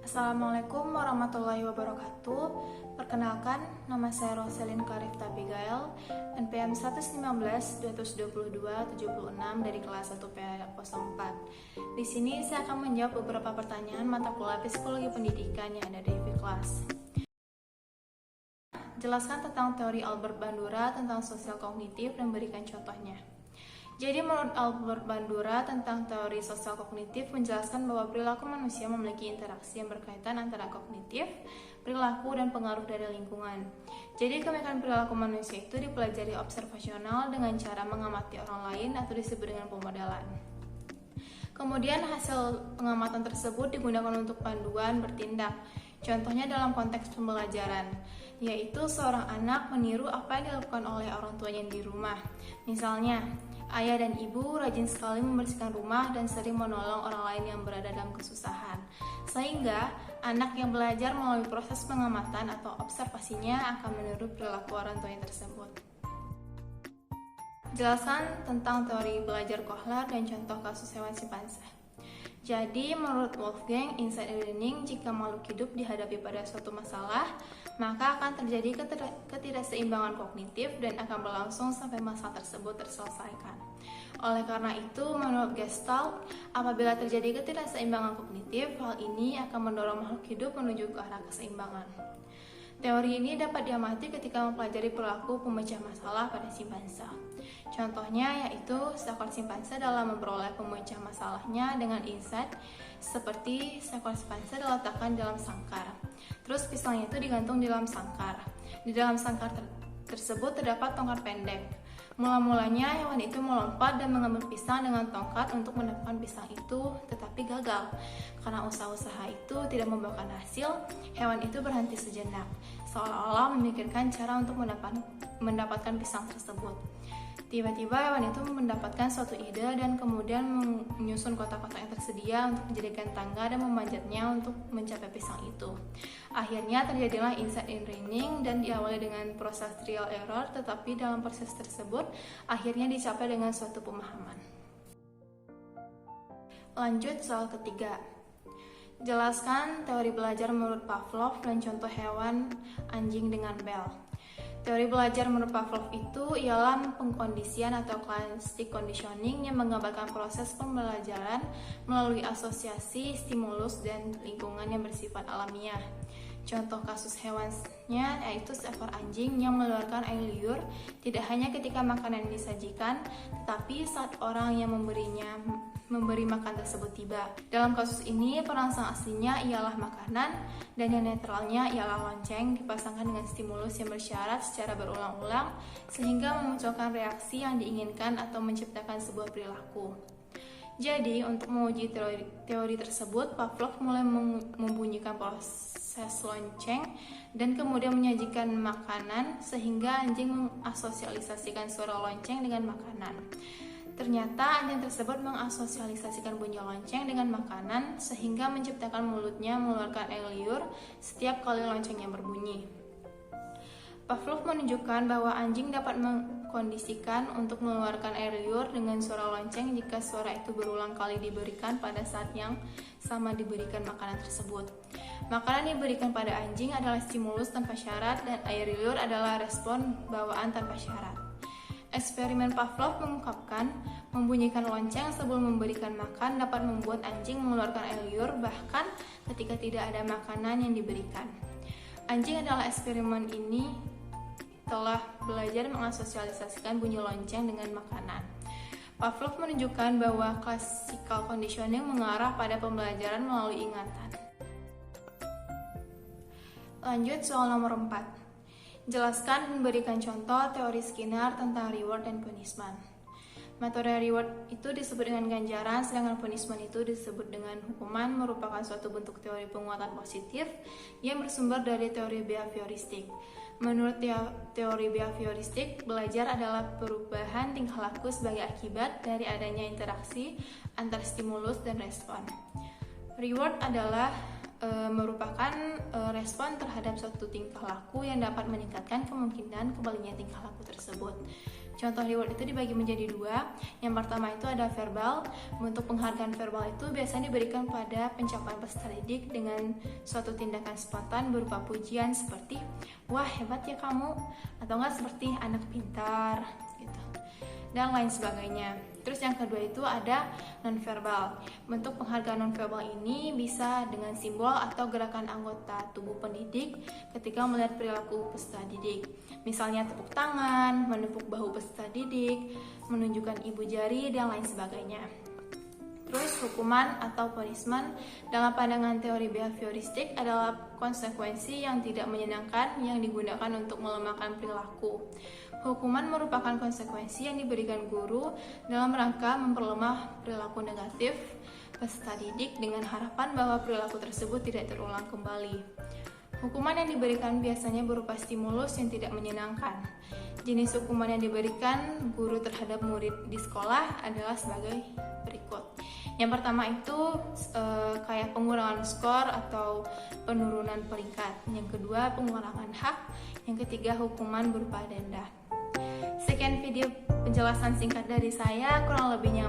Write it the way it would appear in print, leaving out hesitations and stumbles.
Assalamualaikum warahmatullahi wabarakatuh. Perkenalkan, nama saya Roselyn Karif Tabigail, NPM 119-222-76 dari kelas 1 PA04. Di sini saya akan menjawab beberapa pertanyaan mata kuliah Psikologi Pendidikan yang ada di kelas. Jelaskan tentang teori Albert Bandura tentang sosial kognitif dan berikan contohnya. Jadi menurut Albert Bandura tentang teori sosial kognitif menjelaskan bahwa perilaku manusia memiliki interaksi yang berkaitan antara kognitif, perilaku, dan pengaruh dari lingkungan. Jadi kebaikan perilaku manusia itu dipelajari observasional dengan cara mengamati orang lain atau disebut dengan pemodelan. Kemudian hasil pengamatan tersebut digunakan untuk panduan bertindak. Contohnya dalam konteks pembelajaran, yaitu seorang anak meniru apa yang dilakukan oleh orang tuanya di rumah. Misalnya, ayah dan ibu rajin sekali membersihkan rumah dan sering menolong orang lain yang berada dalam kesusahan. Sehingga, anak yang belajar melalui proses pengamatan atau observasinya akan meniru perilaku orang tuanya tersebut. Jelaskan tentang teori belajar Kohler dan contoh kasus hewan simpanse. Jadi, menurut Wolfgang, inside learning, jika makhluk hidup dihadapi pada suatu masalah, maka akan terjadi ketidakseimbangan kognitif dan akan berlangsung sampai masalah tersebut terselesaikan. Oleh karena itu, menurut Gestalt, apabila terjadi ketidakseimbangan kognitif, hal ini akan mendorong makhluk hidup menuju ke arah keseimbangan. Teori ini dapat diamati ketika mempelajari perilaku pemecah masalah pada simpanse. Contohnya yaitu seekor simpanse dalam memperoleh pemecah masalahnya dengan insight, seperti seekor simpanse diletakkan dalam sangkar. Terus pisangnya itu digantung di dalam sangkar. Di dalam sangkar tersebut terdapat tongkat pendek. Mula-mulanya hewan itu melompat dan mengambil pisang dengan tongkat untuk mendapatkan pisang itu, tetapi gagal. Karena usaha-usaha itu tidak membuahkan hasil, hewan itu berhenti sejenak, seolah-olah memikirkan cara untuk mendapatkan pisang tersebut. Tiba-tiba hewan itu mendapatkan suatu ide dan kemudian menyusun kotak-kotak yang tersedia untuk menjadikan tangga dan memanjatnya untuk mencapai pisang itu. Akhirnya terjadilah insight in learning dan diawali dengan proses trial error, tetapi dalam proses tersebut akhirnya dicapai dengan suatu pemahaman. Lanjut soal ketiga. Jelaskan teori belajar menurut Pavlov dan contoh hewan anjing dengan bel. Teori belajar menurut Pavlov itu ialah pengkondisian atau classic conditioning yang menggambarkan proses pembelajaran melalui asosiasi, stimulus, dan lingkungan yang bersifat alamiah. Contoh kasus hewannya yaitu seekor anjing yang mengeluarkan air liur tidak hanya ketika makanan disajikan, tetapi saat orang yang memberi makan tersebut tiba. Dalam kasus ini, perangsang aslinya ialah makanan dan yang netralnya ialah lonceng dipasangkan dengan stimulus yang bersyarat secara berulang-ulang sehingga memunculkan reaksi yang diinginkan atau menciptakan sebuah perilaku. Jadi, untuk menguji teori tersebut, Pavlov mulai membunyikan proses lonceng dan kemudian menyajikan makanan sehingga anjing mengasosialisasikan suara lonceng dengan makanan. Ternyata anjing tersebut mengasosialisasikan bunyi lonceng dengan makanan sehingga menciptakan mulutnya mengeluarkan air liur setiap kali loncengnya berbunyi. Pavlov menunjukkan bahwa anjing dapat mengkondisikan untuk mengeluarkan air liur dengan suara lonceng jika suara itu berulang kali diberikan pada saat yang sama diberikan makanan tersebut. Makanan yang diberikan pada anjing adalah stimulus tanpa syarat dan air liur adalah respon bawaan tanpa syarat. Eksperimen Pavlov mengungkapkan membunyikan lonceng sebelum memberikan makan dapat membuat anjing mengeluarkan air liur bahkan ketika tidak ada makanan yang diberikan. Anjing adalah eksperimen ini telah belajar mengasosialisasikan bunyi lonceng dengan makanan. Pavlov menunjukkan bahwa classical conditioning mengarah pada pembelajaran melalui ingatan. Lanjut soal nomor 4. Jelaskan dan berikan contoh teori Skinner tentang reward dan punishment. Metode reward itu disebut dengan ganjaran, sedangkan punishment itu disebut dengan hukuman, merupakan suatu bentuk teori penguatan positif yang bersumber dari teori behavioristik. Menurut teori behavioristik, belajar adalah perubahan tingkah laku sebagai akibat dari adanya interaksi antar stimulus dan respon. Reward adalah merupakan respon terhadap suatu tingkah laku yang dapat meningkatkan kemungkinan kembalinya tingkah laku tersebut. Contoh reward itu dibagi menjadi dua. Yang pertama itu ada verbal. Bentuk penghargaan verbal itu biasanya diberikan pada pencapaian peserta didik dengan suatu tindakan spontan berupa pujian seperti wah hebat ya kamu, atau enggak seperti anak pintar gitu, dan lain sebagainya. Terus yang kedua itu ada nonverbal. Bentuk penghargaan nonverbal ini bisa dengan simbol atau gerakan anggota tubuh pendidik ketika melihat perilaku peserta didik. Misalnya tepuk tangan, menepuk bahu peserta didik, menunjukkan ibu jari, dan lain sebagainya. Terus hukuman atau punishment dalam pandangan teori behavioristik adalah konsekuensi yang tidak menyenangkan yang digunakan untuk melemahkan perilaku. Hukuman merupakan konsekuensi yang diberikan guru dalam rangka memperlemah perilaku negatif peserta didik dengan harapan bahwa perilaku tersebut tidak terulang kembali. Hukuman yang diberikan biasanya berupa stimulus yang tidak menyenangkan. Jenis hukuman yang diberikan guru terhadap murid di sekolah adalah sebagai berikut. Yang pertama itu kayak pengurangan skor atau penurunan peringkat. Yang kedua pengurangan hak. Yang ketiga hukuman berupa denda. Sekian video penjelasan singkat dari saya, kurang lebihnya